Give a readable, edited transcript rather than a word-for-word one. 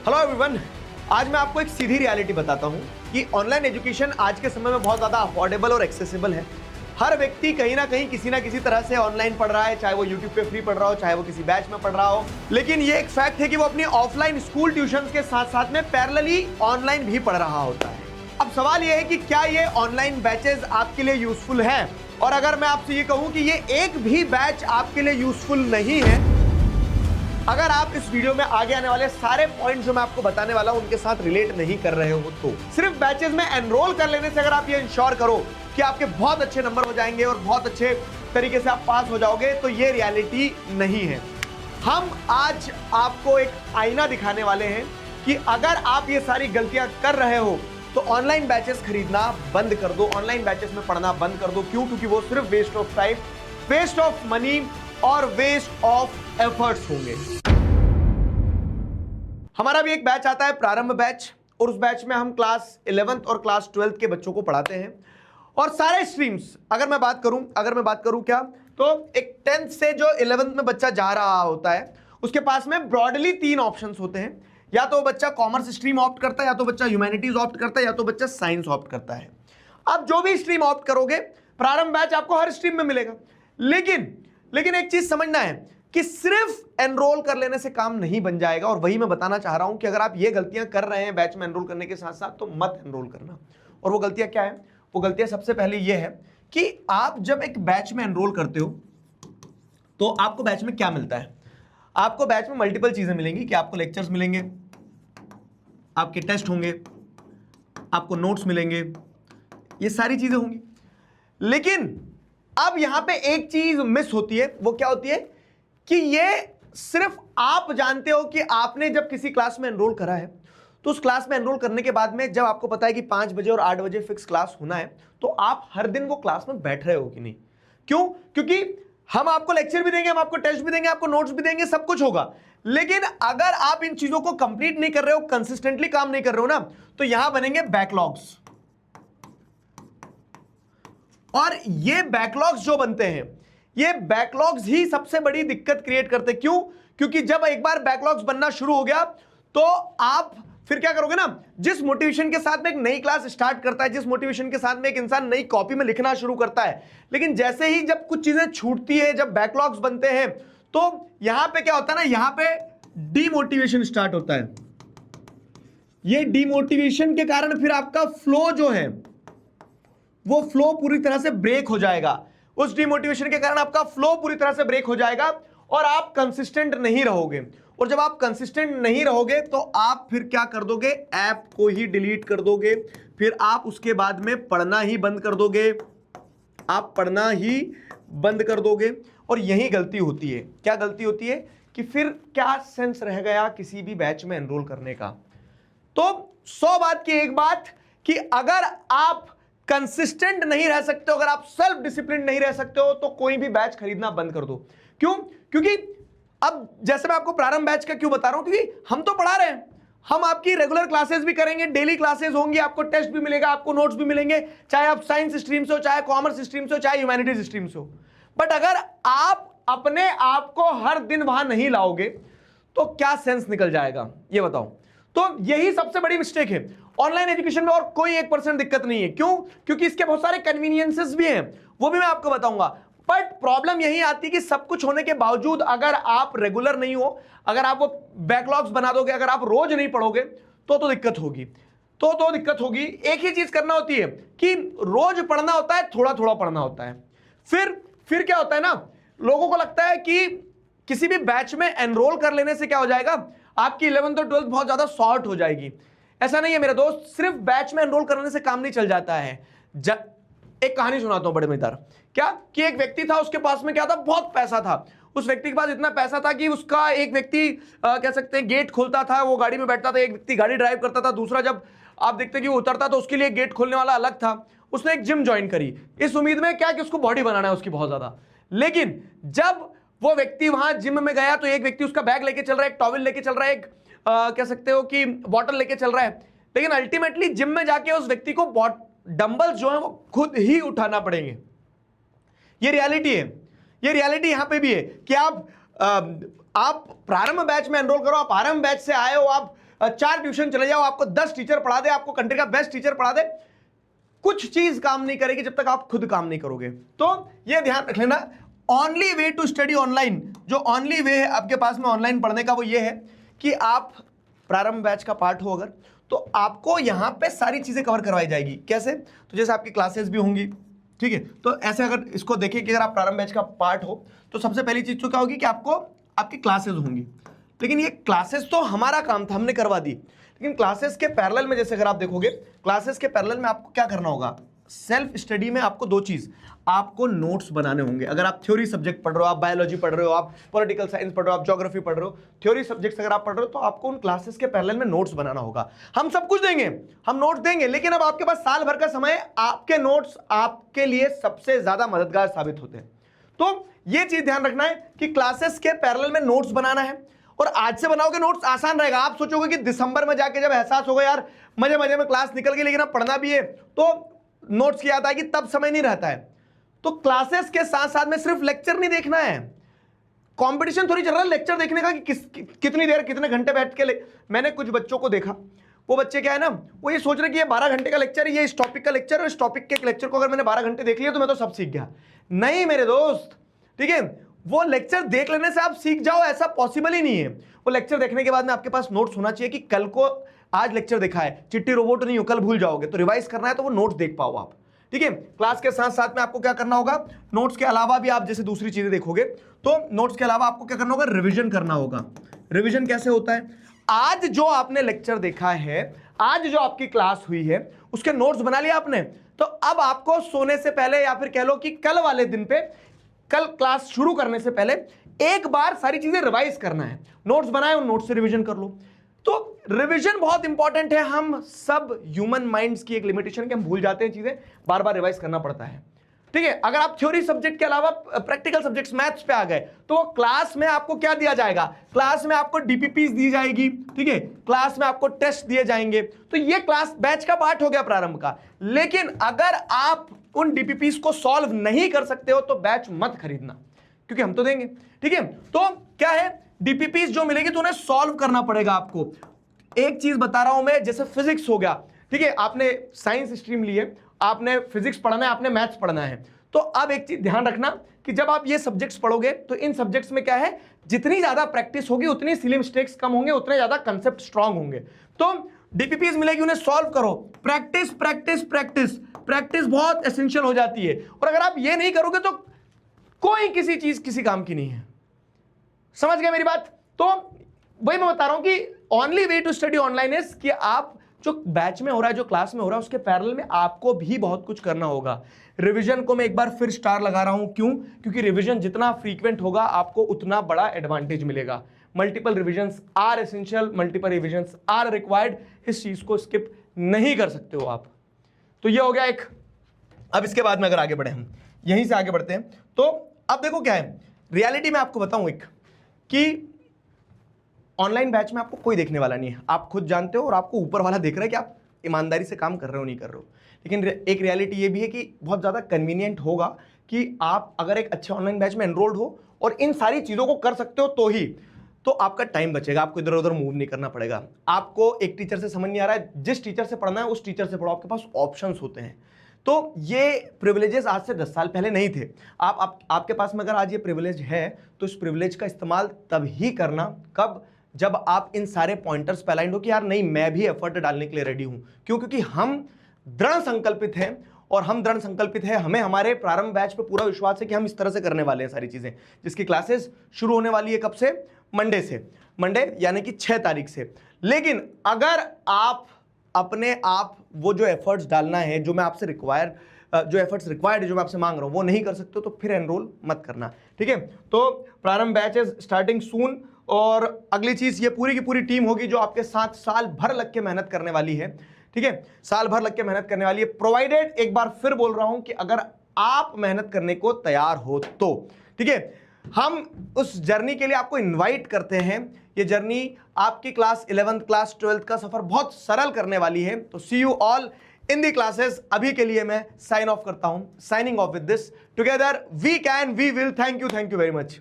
Hello everyone, आज मैं आपको एक सीधी रियलिटी बताता हूं कि ऑनलाइन एजुकेशन आज के समय में बहुत ज़्यादा अफोर्डेबल और एक्सेसिबल है। हर व्यक्ति कहीं ना कहीं किसी ना किसी तरह से ऑनलाइन पढ़ रहा है, चाहे वो यूट्यूब पे फ्री पढ़ रहा हो, चाहे वो किसी बैच में पढ़ रहा हो। लेकिन ये एक फैक्ट है कि वो अपनी ऑफलाइन स्कूल ट्यूशंस के साथ साथ में पैरेलली ऑनलाइन भी पढ़ रहा होता है। अब सवाल ये है कि क्या ये ऑनलाइन बैचेस आपके लिए यूजफुल है, और अगर मैं आपसे ये कहूँ कि ये एक भी बैच आपके लिए यूजफुल नहीं है, अगर आप इस वीडियो में आगे आने वाले सारे पॉइंट जो मैं आपको बताने वाला हूं उनके साथ रिलेट नहीं कर रहे हो, तो सिर्फ बैचेस में एनरोल कर लेने से अगर आप ये इंश्योर करो कि आपके बहुत अच्छे नंबर हो जाएंगे और बहुत अच्छे तरीके से आप पास हो जाओगे, तो ये रियलिटी नहीं है। हम आज आपको एक आईना दिखाने वाले हैं कि अगर आप ये सारी गलतियां कर रहे हो तो ऑनलाइन बैचेस खरीदना बंद कर दो, ऑनलाइन बैचेस में पढ़ना बंद कर दो। क्यों? क्योंकि वो सिर्फ waste of time, waste of money और वेस्ट ऑफ एफर्ट्स होंगे। हमारा भी एक बैच आता है, प्रारंभ बैच, और उस बैच में हम क्लास 11th और क्लास 12th के बच्चों को पढ़ाते हैं। और सारे स्ट्रीम्स अगर मैं बात करूं क्या, तो एक 10th से जो 11th में बच्चा जा रहा होता है उसके पास में ब्रॉडली 3 ऑप्शंस होते हैं। या तो बच्चा कॉमर्स स्ट्रीम ऑप्ट करता है, या तो बच्चा ह्यूमैनिटीज ऑप्ट करता है, या तो बच्चा साइंस ऑप्ट करता है। आप जो भी स्ट्रीम ऑप्ट करोगे, प्रारंभ बैच आपको हर स्ट्रीम में मिलेगा। लेकिन एक चीज समझना है कि सिर्फ एनरोल कर लेने से काम नहीं बन जाएगा, और वही मैं बताना चाह रहा हूं कि अगर आप ये गलतियां कर रहे हैं बैच में एनरोल करने के साथ साथ, तो मत एनरोल करना। और वो गलतियां क्या है? वो गलतियां सबसे पहले ये है कि आप जब एक बैच में एनरोल करते हो तो आपको बैच में क्या मिलता है? आपको बैच में मल्टीपल चीजें मिलेंगी कि आपको लेक्चर्स मिलेंगे, आपके टेस्ट होंगे, आपको नोट्स मिलेंगे, ये सारी चीजें होंगी। लेकिन अब यहां पे एक चीज मिस होती है। वो क्या होती है कि ये सिर्फ आप जानते हो कि आपने जब किसी क्लास में एनरोल करा है, तो उस क्लास में एनरोल करने के बाद में जब आपको पता है कि 5 बजे और 8 बजे फिक्स क्लास होना है, तो आप हर दिन वो क्लास में बैठ रहे हो कि नहीं? क्यों? क्योंकि हम आपको लेक्चर भी देंगे, हम आपको टेस्ट भी देंगे, आपको नोट्स भी देंगे, सब कुछ होगा। लेकिन अगर आप इन चीजों को कंप्लीट नहीं कर रहे हो, कंसिस्टेंटली काम नहीं कर रहे हो ना, तो यहां बनेंगे बैकलॉग्स। और ये बैकलॉग्स जो बनते हैं, ये बैकलॉग्स ही सबसे बड़ी दिक्कत क्रिएट करते हैं। क्यों? क्योंकि जब एक बार बैकलॉग्स बनना शुरू हो गया तो आप फिर क्या करोगे ना, जिस मोटिवेशन के साथ में एक नई क्लास स्टार्ट करता है, जिस मोटिवेशन के साथ में एक इंसान नई कॉपी में लिखना शुरू करता है, लेकिन जैसे ही जब कुछ चीजें छूटती है, जब बैकलॉग्स बनते हैं, तो यहां पे क्या होता है ना, यहां पे डीमोटिवेशन स्टार्ट होता है। ये डीमोटिवेशन के कारण फिर आपका फ्लो जो है वो फ्लो पूरी तरह से ब्रेक हो जाएगा। उस डिमोटिवेशन के कारण आपका फ्लो पूरी तरह से ब्रेक हो जाएगा और आप कंसिस्टेंट नहीं रहोगे। और जब आप कंसिस्टेंट नहीं रहोगे तो आप फिर क्या कर दोगे? ऐप को ही डिलीट कर दोगे। फिर आप उसके बाद में पढ़ना ही बंद कर दोगे, आप पढ़ना ही बंद कर दोगे। और यही गलती होती है। क्या गलती होती है कि फिर क्या सेंस रह गया किसी भी बैच में एनरोल करने का? तो 100 बात की एक बात कि अगर आप कंसिस्टेंट नहीं रह सकते हो, अगर आप सेल्फ डिसिप्लिन नहीं रह सकते हो, तो कोई भी बैच खरीदना बंद कर दो। क्यों? क्योंकि अब जैसे मैं आपको प्रारंभ बैच का क्यों बता रहा हूं, क्योंकि हम तो पढ़ा रहे हैं, हम आपकी रेगुलर क्लासेस भी करेंगे, डेली क्लासेस होंगी, आपको टेस्ट भी मिलेगा, आपको नोट्स भी मिलेंगे, चाहे आप साइंस स्ट्रीम से हो, चाहे कॉमर्स स्ट्रीम से हो, चाहे ह्यूमैनिटीज स्ट्रीम से हो। बट अगर आप अपने आप को हर दिन वहां नहीं लाओगे तो क्या सेंस निकल जाएगा, ये बताओ। तो यही सबसे बड़ी मिस्टेक है ऑनलाइन एजुकेशन में। और कोई 1% दिक्कत नहीं है। क्यों? क्योंकि इसके बहुत सारे कन्वीनियंसेस भी हैं, वो भी मैं आपको बताऊंगा। बट प्रॉब्लम यही आती है कि सब कुछ होने के बावजूद अगर आप रेगुलर नहीं हो, अगर आप वो बैकलॉग्स बना दोगे, अगर आप रोज नहीं पढ़ोगे, तो दिक्कत होगी। तो दिक्कत होगी। एक ही चीज करना होती है कि रोज पढ़ना होता है, थोड़ा थोड़ा पढ़ना होता है। फिर क्या होता है ना, लोगों को लगता है कि किसी भी बैच में एनरोल कर लेने से क्या हो जाएगा, आपकी 11th और 12th बहुत ज्यादा शॉर्ट हो जाएगी। ऐसा नहीं है मेरे दोस्त, सिर्फ बैच में एनरोल करने से काम नहीं चल जाता है। एक कहानी सुनाता हूं बड़े मजेदार। क्या कि एक व्यक्ति था, उसके पास में क्या था, बहुत पैसा था। उस व्यक्ति के पास इतना पैसा था कि उसका एक व्यक्ति कह सकते हैं गेट खोलता था, वो गाड़ी में बैठता था, एक व्यक्ति गाड़ी ड्राइव करता था, दूसरा जब आप देखते कि वो उतरता तो उसके लिए गेट खोलने वाला अलग था। उसने एक जिम ज्वाइन करी इस उम्मीद में क्या कि उसको बॉडी बनाना है उसकी बहुत ज्यादा। लेकिन जब वो व्यक्ति वहां जिम में गया तो एक व्यक्ति उसका बैग लेके चल रहा है, एक टॉवल लेके चल रहा है, एक कह सकते हो कि बॉटल लेके चल रहा है। लेकिन अल्टीमेटली जिम में जाके उस व्यक्ति को डंबल्स जो है वो खुद ही उठाना पड़ेंगे। ये रियलिटी है। ये रियलिटी यहां पे भी है कि आप प्रारंभ बैच में एनरोल करो, आप आरंभ बैच से आए हो, आप 4 ट्यूशन चले जाओ, आपको 10 टीचर पढ़ा दे, आपको कंट्री का बेस्ट टीचर पढ़ा दे, कुछ चीज काम नहीं करेगी जब तक आप खुद काम नहीं करोगे। तो ये ध्यान रख लेना, only way to study online, जो ओनली वे है आपके पास में ऑनलाइन पढ़ने का वो ये है कि आप प्रारंभ बैच का पार्ट हो अगर, तो आपको यहां पे सारी चीजें कवर करवाई जाएगी। कैसे? तो जैसे आपकी क्लासेस भी होंगी, ठीक है, तो ऐसे अगर इसको देखें कि अगर आप प्रारंभ बैच का पार्ट हो तो सबसे पहली चीज तो क्या होगी कि आपको आपकी क्लासेस होंगी। लेकिन ये क्लासेस तो हमारा काम था, हमने करवा दी, लेकिन क्लासेस के पैरेलल में जैसे अगर आप देखोगे, क्लासेस के पैरेलल में आपको क्या करना होगा, सेल्फ स्टडी में आपको 2 चीज, आपको नोट्स बनाने होंगे। अगर आप थ्योरी सब्जेक्ट पढ़ रहे हो, आप बायोलॉजी पढ़ रहे हो, आप पॉलिटिकल साइंस पढ़ रहे हो, आप ज्योग्राफी पढ़ रहे हो, थ्योरी सब्जेक्ट्स अगर आप पढ़ रहे हो तो आपको उन क्लासेस के पैरेलल में नोट्स बनाना होगा। हम सब कुछ देंगे, हम नोट्स देंगे, लेकिन अब आपके पास साल भर का समय, आपके नोट्स आपके लिए सबसे ज्यादा मददगार साबित होते हैं। तो ये चीज ध्यान रखना है कि क्लासेस के पैरेलल में नोट्स बनाना है, और आज से बनाओगे नोट्स आसान रहेगा। आप सोचोगे कि दिसंबर में जाके जब एहसास होगा यार मजे मजे में क्लास निकल गई लेकिन अब पढ़ना भी है, तो नोट्स की याद आएगी, तब समय नहीं रहता है। तो क्लासेस के साथ साथ में सिर्फ लेक्चर नहीं देखना है, कंपटीशन थोड़ी चल रहा है लेक्चर देखने का कि कितनी देर कितने घंटे बैठ के मैंने कुछ बच्चों को देखा, वो बच्चे क्या है ना, वो ये सोच रहे कि ये 12 घंटे का लेक्चर है, ये इस टॉपिक का लेक्चर है, इस टॉपिक के लेक्चर को अगर मैंने 12 घंटे देख लिया तो मैं तो सब सीख गया। नहीं मेरे दोस्त, ठीक है, वो लेक्चर देख लेने से आप सीख जाओ ऐसा पॉसिबल ही नहीं है। वो लेक्चर देखने के बाद में आपके पास नोट्स होना चाहिए कि कल को आज लेक्चर देखा है, चिट्टी रोबोट नहीं हो, कल भूल जाओगे, तो रिवाइज करना है तो वो नोट्स देख पाओ आप, ठीक है। क्लास के साथ साथ में आपको क्या करना होगा, नोट्स के अलावा भी आप जैसे दूसरी चीजें देखोगे तो नोट्स के अलावा आपको क्या करना होगा, रिवीजन करना होगा। रिवीजन कैसे होता है, आज जो आपने लेक्चर देखा है, आज जो आपकी क्लास हुई है उसके नोट्स बना लिया आपने, तो अब आपको सोने से पहले या फिर कह लो कि कल वाले दिन पे, कल क्लास शुरू करने से पहले एक बार सारी चीजें रिवाइज करना है। नोट्स बनाए, उन नोट्स से रिवीजन कर लो। तो रिवीजन बहुत इंपॉर्टेंट है। हम सब ह्यूमन माइंड्स की एक लिमिटेशन कि हम भूल जाते हैं चीजें, बार बार रिवाइज करना पड़ता है, ठीक है। अगर आप थ्योरी सब्जेक्ट के अलावा प्रैक्टिकल सब्जेक्ट्स मैथ्स पे आ गए तो क्लास में आपको क्या दिया जाएगा, क्लास में आपको डीपीपीस दी जाएगी, ठीक है, क्लास में आपको टेस्ट दिए जाएंगे, तो ये क्लास बैच का पार्ट हो गया प्रारंभ का। लेकिन अगर आप उन डीपीपीस को सॉल्व नहीं कर सकते हो तो बैच मत खरीदना, क्योंकि हम तो देंगे, ठीक है। तो क्या है, डीपीपीस जो मिलेगी तो उन्हें सॉल्व करना पड़ेगा आपको। एक चीज बता रहा हूं मैं, जैसे फिजिक्स हो गया, ठीक है, आपने साइंस स्ट्रीम ली है, आपने फिजिक्स पढ़ना है, आपने मैथ्स पढ़ना है, तो अब एक चीज ध्यान रखना कि जब आप ये सब्जेक्ट्स पढ़ोगे तो इन सब्जेक्ट्स में क्या है, जितनी ज्यादा प्रैक्टिस होगी उतनी सिली मिस्टेक्स कम होंगे, उतने ज्यादा कंसेप्ट स्ट्रांग होंगे। तो डीपीपीस मिलेगी, उन्हें सॉल्व करो, प्रैक्टिस प्रैक्टिस प्रैक्टिस प्रैक्टिस बहुत एसेंशियल हो जाती है। और अगर आप ये नहीं करोगे तो कोई किसी चीज किसी काम की नहीं है। समझ गए मेरी बात? तो वही मैं बता रहा हूं कि only way to study online is कि आप जो बैच में हो रहा है, जो क्लास में हो रहा है, उसके पैरेलल में आपको भी बहुत कुछ करना होगा। रिवीजन को मैं एक बार फिर स्टार लगा रहा हूं, क्यों? क्योंकि रिवीजन जितना फ्रीक्वेंट होगा आपको उतना बड़ा एडवांटेज मिलेगा। Multiple revisions are essential, multiple revisions are required, इस चीज को स्किप नहीं कर सकते हो आप। तो ये हो गया एक। अब इसके बाद में अगर आगे बढ़े, हम यहीं से आगे बढ़ते हैं, तो अब देखो क्या है रियलिटी में, आपको बताऊं एक कि ऑनलाइन बैच में आपको कोई देखने वाला नहीं है, आप खुद जानते हो, और आपको ऊपर वाला देख रहा है कि आप ईमानदारी से काम कर रहे हो नहीं कर रहे हो। लेकिन एक रियलिटी ये भी है कि बहुत ज़्यादा कन्वीनियंट होगा कि आप अगर एक अच्छे ऑनलाइन बैच में एनरोल्ड हो और इन सारी चीज़ों को कर सकते हो तो ही, तो आपका टाइम बचेगा, आपको इधर उधर मूव नहीं करना पड़ेगा। आपको एक टीचर से समझ नहीं आ रहा है, जिस टीचर से पढ़ना है उस टीचर से पढ़ो, आपके पास ऑप्शंस होते हैं। तो ये प्रिविलेजेस आज से 10 साल पहले नहीं थे। आपके पास में अगर आज ये प्रिविलेज है तो इस प्रिविलेज का इस्तेमाल तब ही करना, कब? जब आप इन सारे पॉइंटर्स पे अलाइंड हो कि यार नहीं, मैं भी एफर्ट डालने के लिए रेडी हूं। क्यों? क्योंकि हम दृढ़ संकल्पित हैं, और हम दृढ़ संकल्पित हैं, हमें हमारे प्रारंभ बैच पे पूरा विश्वास है कि हम इस तरह से करने वाले हैं सारी चीजें, जिसकी क्लासेस शुरू होने वाली है कब से? मंडे से, मंडे यानी कि 6 तारीख से। लेकिन अगर आप अपने आप वो जो एफर्ट्स डालना है, जो मैं आपसे जो एफर्ट्स रिक्वायर्ड है, जो मैं आपसे मांग रहा हूं, वो नहीं कर सकते तो फिर एनरोल मत करना, ठीक है। तो प्रारंभ बैच इज स्टार्टिंग सून, और अगली चीज ये पूरी की पूरी टीम होगी जो आपके साथ साल भर लग के मेहनत करने वाली है, ठीक है, साल भर लग के मेहनत करने वाली है, प्रोवाइडेड, एक बार फिर बोल रहा हूं कि अगर आप मेहनत करने को तैयार हो तो, ठीक है। हम उस जर्नी के लिए आपको इनवाइट करते हैं। ये जर्नी आपकी क्लास 11th क्लास 12th का सफर बहुत सरल करने वाली है। तो see you all in the classes. अभी के लिए मैं साइन ऑफ करता हूं, signing off with this, together we can, we will. Thank you very much.